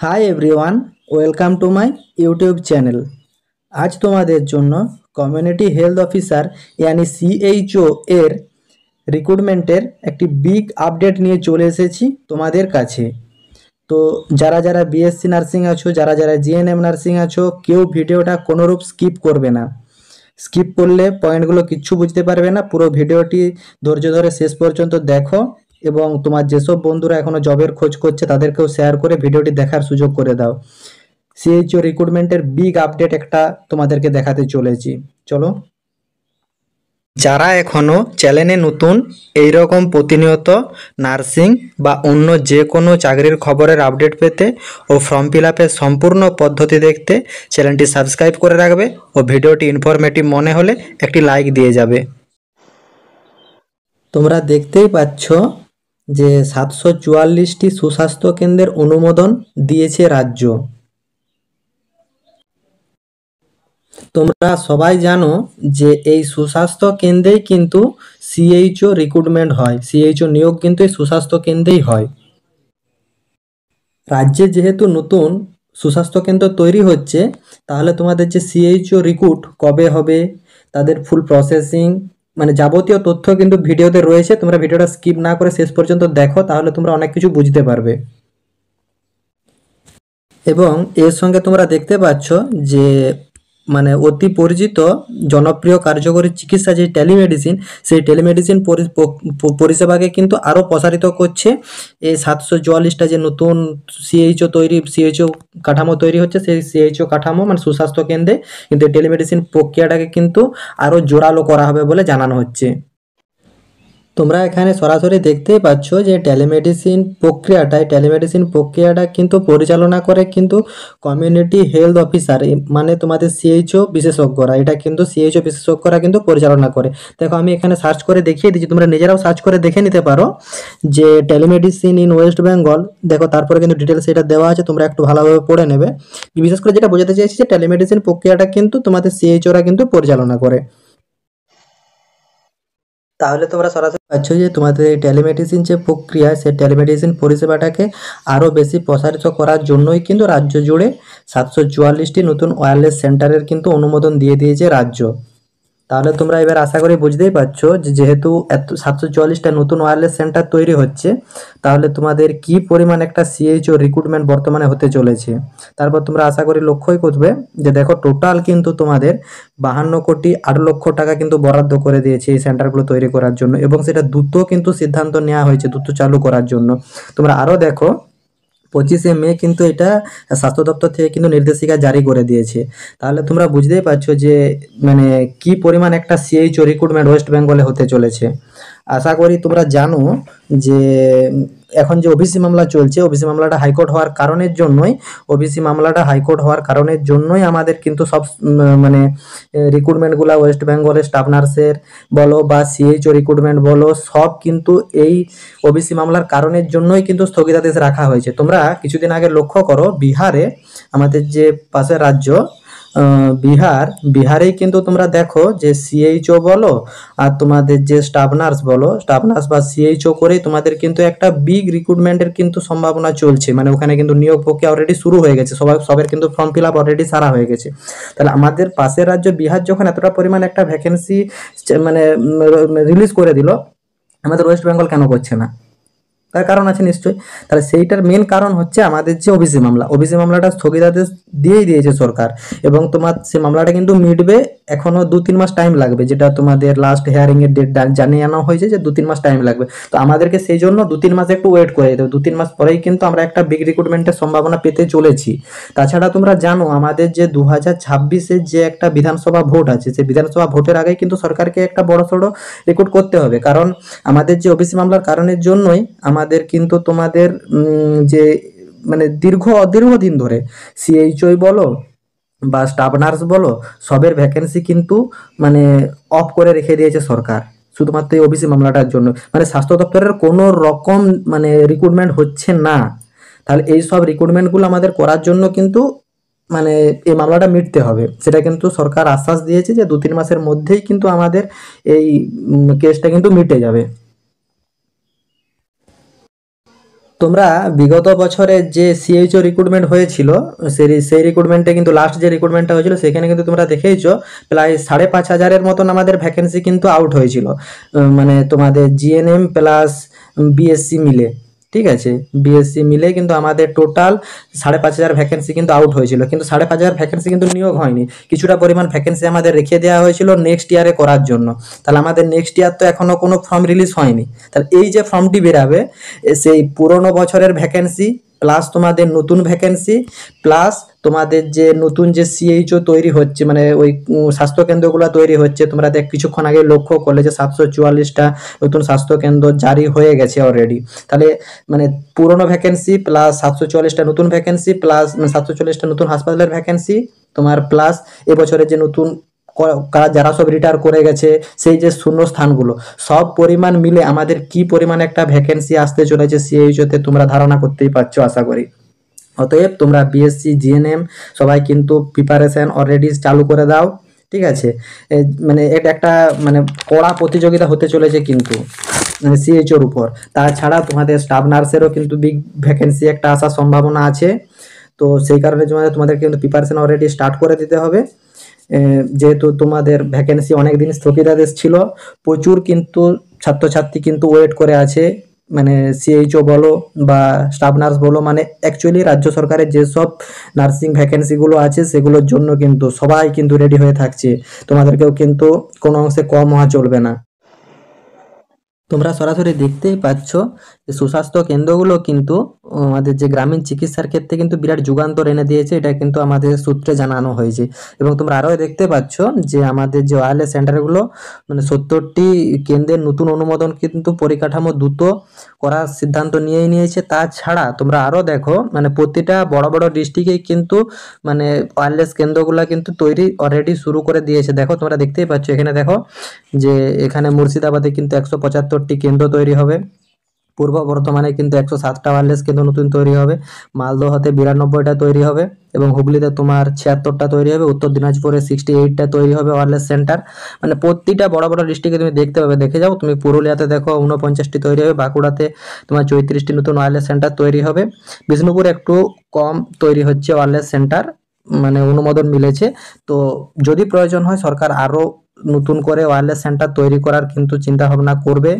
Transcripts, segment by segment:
Hi everyone, welcome to my YouTube channel. আজ তোমাদের জন্য কমিউনিটি হেলথ অফিসার ইয়ানি সিএইচও এর রিক্রুটমেন্টের একটি বিগ আপডেট নিয়ে চলে এসেছি তোমাদের কাছে। তো যারা যারা বিএসসি নার্সিং আছো, যারা যারা জিএনএম নার্সিং আছো, কেউ ভিডিওটা কোনোরূপ স্কিপ করবে না। স্কিপ করলে পয়েন্টগুলো কিচ্ছু বুঝতে পারবে না। পুরো ভিডিওটি ধৈর্য ধরে শেষ পর্যন্ত দেখো এবং তোমার যেসব বন্ধুরা এখনো জবের খোঁজ করছে তাদেরকেও শেয়ার করে ভিডিওটি দেখার সুযোগ করে দাও। সিএইচও রিক্রুটমেন্টের বিগ আপডেট একটা তোমাদেরকে দেখাতে চলেছি, চলো। যারা এখনো চ্যানেলে নতুন, এই রকম প্রতিনিয়ত নার্সিং বা অন্য যে কোনো চাকরির খবরের আপডেট পেতে ও ফর্ম ফিল আপের সম্পূর্ণ পদ্ধতি দেখতে চ্যানেলটি সাবস্ক্রাইব করে রাখবে ও ভিডিওটি ইনফরমেটিভ মনে হলে একটি লাইক দিয়ে যাবে। তোমরা দেখতেই পাচ্ছ যে 744টি সুস্বাস্থ্য কেন্দ্রের অনুমোদন দিয়েছে রাজ্য। তোমরা সবাই জানো যে এই সুস্বাস্থ্য কেন্দ্রেই কিন্তু সিএইচও রিক্রুটমেন্ট হয়, সিএইচও নিয়োগ কিন্তু এই সুস্বাস্থ্য কেন্দ্রেই হয়। রাজ্যে যেহেতু নতুন সুস্বাস্থ্য কেন্দ্র তৈরি হচ্ছে, তাহলে তোমাদের যে সিএইচও রিক্রুট কবে হবে, তাদের ফুল প্রসেসিং মানে যাবতীয় তথ্য কিন্তু ভিডিওতে রয়েছে। তোমরা ভিডিওটা স্কিপ না করে শেষ পর্যন্ত দেখো, তাহলে তোমরা অনেক কিছু বুঝতে পারবে। এবং এর সঙ্গে তোমরা দেখতে পাচ্ছ যে মানে অতি পরিচিত জনপ্রিয় কার্যকরী চিকিৎসা যে টেলিমেডিসিন, সেই টেলিমেডিসিন পরিষেবাকে কিন্তু আরও প্রসারিত করছে এই 744টা যে নতুন সিএইচও কাঠামো তৈরি হচ্ছে। সেই সিএইচও কাঠামো মানে সুস্বাস্থ্য কেন্দ্রে কিন্তু টেলিমেডিসিন প্রক্রিয়াটাকে কিন্তু আরও জোরালো করা হবে বলে জানানো হচ্ছে। তোমরা এখানে সরাসরি দেখতেই পাচ্ছ যে টেলিমেডিসিন প্রক্রিয়াটা কিন্তু পরিচালনা করে কিন্তু কমিউনিটি হেলথ অফিসার, মানে তোমাদের সিএইচও বিশেষজ্ঞরা। এটা কিন্তু সিএইচও বিশেষজ্ঞরা কিন্তু পরিচালনা করে। দেখো আমি এখানে সার্চ করে দেখিয়ে দিচ্ছি, তোমরা নিজেরাও সার্চ করে দেখে নিতে পারো যে টেলিমেডিসিন ইন ওয়েস্ট বেঙ্গল। দেখো তারপরে কিন্তু ডিটেলস এটা দেওয়া আছে, তোমরা একটু ভালোভাবে পড়ে নেবে। বিশেষ করে যেটা বোঝাতে চাইছি যে টেলিমেডিসিন প্রক্রিয়াটা কিন্তু তোমাদের সিএইচওরা কিন্তু পরিচালনা করে। তাহলে তোমরা সরাসরি পাচ্ছ যে তোমাদের এই টেলিমেডিসিন যে প্রক্রিয়া, সেই টেলিমেডিসিন পরিষেবাটাকে আরও বেশি প্রসারিত করার জন্যই কিন্তু রাজ্য জুড়ে 744টি নতুন ওয়্যারলেস সেন্টারের কিন্তু অনুমোদন দিয়ে দিয়েছে রাজ্য। তাহলে তোমরা এবার আশা করি বুঝতেই পারছো যে যেহেতু এত 744টা নতুন ওয়্যারলেস সেন্টার তৈরি হচ্ছে, তাহলে তোমাদের কি পরিমাণ একটা সিএইচও রিক্রুটমেন্ট বর্তমানে হতে চলেছে। তারপর তোমরা আশা করি লক্ষ্যই করবে যে দেখো টোটাল কিন্তু তোমাদের 52,08,00,000 টাকা কিন্তু বরাদ্দ করে দিয়েছে এই সেন্টারগুলো তৈরি করার জন্য, এবং সেটা দ্রুত কিন্তু সিদ্ধান্ত নেওয়া হয়েছে দ্রুত চালু করার জন্য। তোমরা আরও দেখো 25শে মে কিন্তু এটা স্বাস্থ্য দপ্তর থেকে কিন্তু নির্দেশিকা জারি করে দিয়েছে। তাহলে তোমরা বুঝতেই পারছো যে মানে কি পরিমাণ একটা সিএইচও রিক্রুটমেন্ট ওয়েস্ট বেঙ্গলে হতে চলেছে। আশা করি তোমরা জানো যে এখন যে ওবিসি মামলা চলছে, ওবিসি মামলাটা হাইকোর্ট হওয়ার কারণের জন্যই আমাদের কিন্তু সব মানে রিক্রুটমেন্টগুলো ওয়েস্ট বেঙ্গলের স্টাফ নার্সের বলো বা সিএইচও রিক্রুটমেন্ট বলো, সব কিন্তু এই ওবিসি মামলার কারণের জন্যই কিন্তু স্থগিতাদেশ রাখা হয়েছে। তোমরা কিছুদিন আগে লক্ষ্য করো বিহারে, আমাদের যে পাশের রাজ্য বিহারেই কিন্তু তোমরা দেখো যে সিএইচও বলো আর তোমাদের যে স্টাফ নার্স বা সিএইচও করেই তোমাদের কিন্তু একটা বিগ রিক্রুটমেন্টের কিন্তু সম্ভাবনা চলছে। মানে ওখানে কিন্তু নিয়োগ প্রক্রিয়া অলরেডি শুরু হয়ে গেছে, সবের কিন্তু ফর্ম ফিল আপ অলরেডি সারা হয়ে গেছে। তাহলে আমাদের পাশের রাজ্য বিহার যখন এতটা পরিমাণ একটা ভ্যাকেন্সি মানে রিলিজ করে দিল, আমাদের ওয়েস্ট বেঙ্গল কেন করছে না? তার কারণ আছে নিশ্চয়ই। তাহলে সেইটার মেন কারণ হচ্ছে আমাদের যে ওবিসি মামলাটা স্থগিতাদেশ দিয়েই দিয়েছে সরকার, এবং তোমার সেই মামলাটা কিন্তু মিটবে এখনো 2-3 মাস টাইম লাগবে, যেটা তোমাদের লাস্ট হিয়ারিং এর ডেট জানিয়ে আনা হয়েছে যে 2-3 মাস টাইম লাগবে। তো আমাদেরকে সেই জন্য 2-3 মাস একটু ওয়েট করে যেতে হবে। 2-3 মাস পরেই কিন্তু আমরা একটা বিগ রিক্রুটমেন্টের সম্ভাবনা পেতে চলেছি। তাছাড়া তোমরা জানো আমাদের যে 2026-এর যে একটা বিধানসভা ভোট আছে, সেই বিধানসভা ভোটের আগেই কিন্তু সরকারকে একটা বড়সড় রিক্রুট করতে হবে, কারণ আমাদের যে ওবিসি মামলার কারণের জন্যই আমাদের কিন্তু তোমাদের যে মানে দীর্ঘদিন ধরে সিএইচও বলো বা স্টাফ নার্স বলো, সবের ভ্যাকেন্সি কিন্তু মানে অফ করে রেখে দিয়েছে সরকার শুধুমাত্র এই ওবিসি মামলাটার জন্য। মানে স্বাস্থ্য দপ্তরের কোনো রকম মানে রিক্রুটমেন্ট হচ্ছে না। তাহলে এই সব রিক্রুটমেন্টগুলো আমাদের করার জন্য কিন্তু মানে এই মামলাটা মিটতে হবে। সেটা কিন্তু সরকার আশ্বাস দিয়েছে যে 2-3 মাসের মধ্যেই কিন্তু আমাদের এই কেসটা কিন্তু মিটে যাবে। তোমরা বিগত বছরে যে সিএইচও রিক্রুটমেন্ট হয়েছিল, সেই রিক্রুটমেন্টে কিন্তু লাস্ট যে রিক্রুটমেন্টটা হয়েছিল সেখানে কিন্তু তোমরা দেখেইছো প্রায় 5,500-এর মতন আমাদের ভ্যাকেন্সি কিন্তু আউট হয়েছিল, মানে তোমাদের জিএনএম প্লাস বিএসসি মিলে। ঠিক আছে, বিএসসি মিলে কিন্তু আমাদের টোটাল 5,500 ভ্যাকেন্সি কিন্তু আউট হয়েছিল, কিন্তু 5,500 ভ্যাকেন্সি কিন্তু নিয়োগ হয়নি। কিছুটা পরিমাণ ভ্যাকেন্সি আমাদের রেখে দেওয়া হয়েছিল নেক্সট ইয়ারে করার জন্য। তাহলে আমাদের নেক্সট ইয়ার তো এখনো কোনো ফর্ম রিলিজ হয়নি। তাহলে এই যে ফর্মটি বেরাবে, সেই পুরনো বছরের ভ্যাকেন্সি প্লাস তোমাদের নতুন ভ্যাকেন্সি প্লাস তোমাদের যে নতুন যে সিএইচও তৈরি হচ্ছে, মানে ওই স্বাস্থ্যকেন্দ্রগুলো তৈরি হচ্ছে, তোমরা কিছুক্ষণ আগে লক্ষ্য করলে যে 744টা নতুন স্বাস্থ্যকেন্দ্র জারি হয়ে গেছে অলরেডি। তাহলে মানে পুরনো ভ্যাকেন্সি প্লাস 744টা নতুন ভ্যাকেন্সি প্লাস 744টা নতুন হাসপাতালের ভ্যাকেন্সি তোমার প্লাস এবছরের যে নতুন যারা সব রিটায়ার করে গেছে সেই যে শূন্য স্থানগুলো, সব পরিমাণ মিলে আমাদের কি পরিমাণ একটা ভ্যাকেন্সি আসতে চলেছে সিএইচওতে তোমরা ধারণা করতেই পারছো আশা করি। অতএব তোমরা বিএসসি জিএনএম সবাই কিন্তু প্রিপারেশন অলরেডি চালু করে দাও। ঠিক আছে, মানে এটা একটা মানে কড়া প্রতিযোগিতা হতে চলেছে কিন্তু সিএইচওর উপর। তাছাড়া তোমাদের স্টাফ নার্সেরও কিন্তু বিগ ভ্যাকেন্সি একটা আসার সম্ভাবনা আছে। তো সেই কারণে তোমাদের কিন্তু প্রিপারেশন অলরেডি স্টার্ট করে দিতে হবে, যেহেতু তোমাদের ভ্যাকেন্সি অনেক দিন স্থগিতাদেশ ছিল। প্রচুর কিন্তু ছাত্রছাত্রী কিন্তু ওয়েট করে আছে, মানে সিএইচও বলো বা স্টাফ নার্স বলো, মানে অ্যাকচুয়ালি রাজ্য সরকারের যেসব নার্সিং ভ্যাকেন্সিগুলো আছে সেগুলোর জন্য কিন্তু সবাই কিন্তু রেডি হয়ে থাকছে। তোমাদেরকেও কিন্তু কোনো অংশে কম হওয়া চলবে না। তোমরা সরাসরি দেখতেই পাচ্ছ যে সুস্বাস্থ্য কেন্দ্রগুলো কিন্তু আমাদের যে গ্রামীণ চিকিৎসার ক্ষেত্রে কিন্তু বিরাট যুগান্তর এনে দিয়েছে, এটা কিন্তু আমাদের সূত্রে জানানো হয়েছে। এবং তোমরা আরও দেখতে পাচ্ছ যে আমাদের যে ওয়্যারলেস সেন্টারগুলো, মানে 70টি কেন্দ্রের নতুন অনুমোদন কিন্তু পরিকাঠামো দ্রুত করার সিদ্ধান্ত নিয়েছে। তাছাড়া তোমরা আরও দেখো, মানে প্রতিটা বড় বড় ডিস্ট্রিক্টেই কিন্তু মানে ওয়্যারলেস কেন্দ্রগুলো কিন্তু তৈরি অলরেডি শুরু করে দিয়েছে। দেখো তোমরা দেখতেই পাচ্ছ, এখানে দেখো যে এখানে মুর্শিদাবাদে কিন্তু 175টি কেন্দ্র তৈরি হবে, পূর্ব বর্ধমানে কিন্তু 107টা ওয়্যারলেস কেন্দ্র নতুন তৈরি হবে, মালদহতে 92টা তৈরি হবে এবং হুগলিতে তোমার 76টা তৈরি হবে, উত্তর দিনাজপুরে 68টা তৈরি হবে ওয়্যারলেস সেন্টার। মানে প্রতিটা বড় বড় ডিস্ট্রিক্টে তুমি দেখতে পাবে, দেখে যাও তুমি। পুরুলিয়াতে দেখো 49টি তৈরি হবে, বাঁকুড়াতে তোমার 34টি নতুন ওয়্যারলেস সেন্টার তৈরি হবে, বিষ্ণুপুরে একটু কম তৈরি হচ্ছে ওয়্যারলেস সেন্টার, মানে অনুমোদন মিলেছে। তো যদি প্রয়োজন হয় সরকার আরও নতুন করে ওয়্যারলেস সেন্টার তৈরি করার কিন্তু চিন্তা ভাবনা করবে।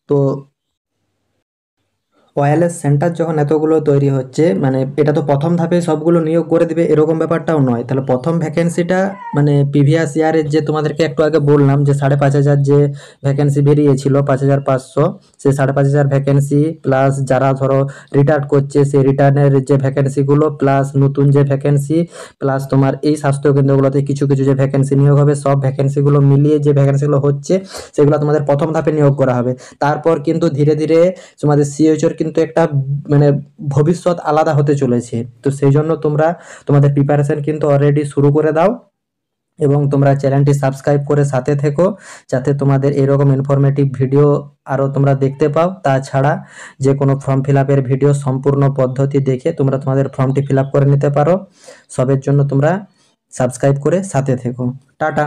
তো ওয়্যারলেস সেন্টার যখন এতগুলো তৈরি হচ্ছে, মানে এটা তো প্রথম ধাপে সবগুলো নিয়োগ করে দিবে এরকম ব্যাপারটাও নয়। তাহলে প্রথম ভ্যাকেন্সিটা মানে প্রিভিয়াস ইয়ারের যে তোমাদেরকে একটু আগে বললাম যে 5,500 যে ভ্যাকেন্সি বেরিয়েছিল 5,500, সেই 5,500 ভ্যাকেন্সি প্লাস যারা ধরো রিটায়ার করছে সেই রিটার্নের যে ভ্যাকেন্সিগুলো প্লাস নতুন যে ভ্যাকেন্সি প্লাস তোমার এই স্বাস্থ্যকেন্দ্রগুলোতে কিছু কিছু যে ভ্যাকেন্সি নিয়োগ হবে, সব ভ্যাকেন্সিগুলো মিলিয়ে যে ভ্যাকেন্সিগুলো হচ্ছে সেগুলো তোমাদের প্রথম ধাপে নিয়োগ করা হবে। তারপর কিন্তু ধীরে ধীরে তোমাদের সিএইচওর কিন্তু একটা মানে ভবিষ্যৎ আলাদা হতে চলেছে। তো সেই জন্য তোমরা তোমাদের প্রিপারেশন কিন্তু অলরেডি শুরু করে দাও এবং তোমরা চ্যানেলটি সাবস্ক্রাইব করে সাথে থেকো, যাতে তোমাদের এরকম ইনফরমেটিভ ভিডিও আরও তোমরা দেখতে পাও। তাছাড়া যে কোনো ফর্ম ফিল আপের ভিডিও সম্পূর্ণ পদ্ধতি দেখে তোমরা তোমাদের ফর্মটি ফিল আপ করে নিতে পারো। সবের জন্য তোমরা সাবস্ক্রাইব করে সাথে থেকো। টাটা।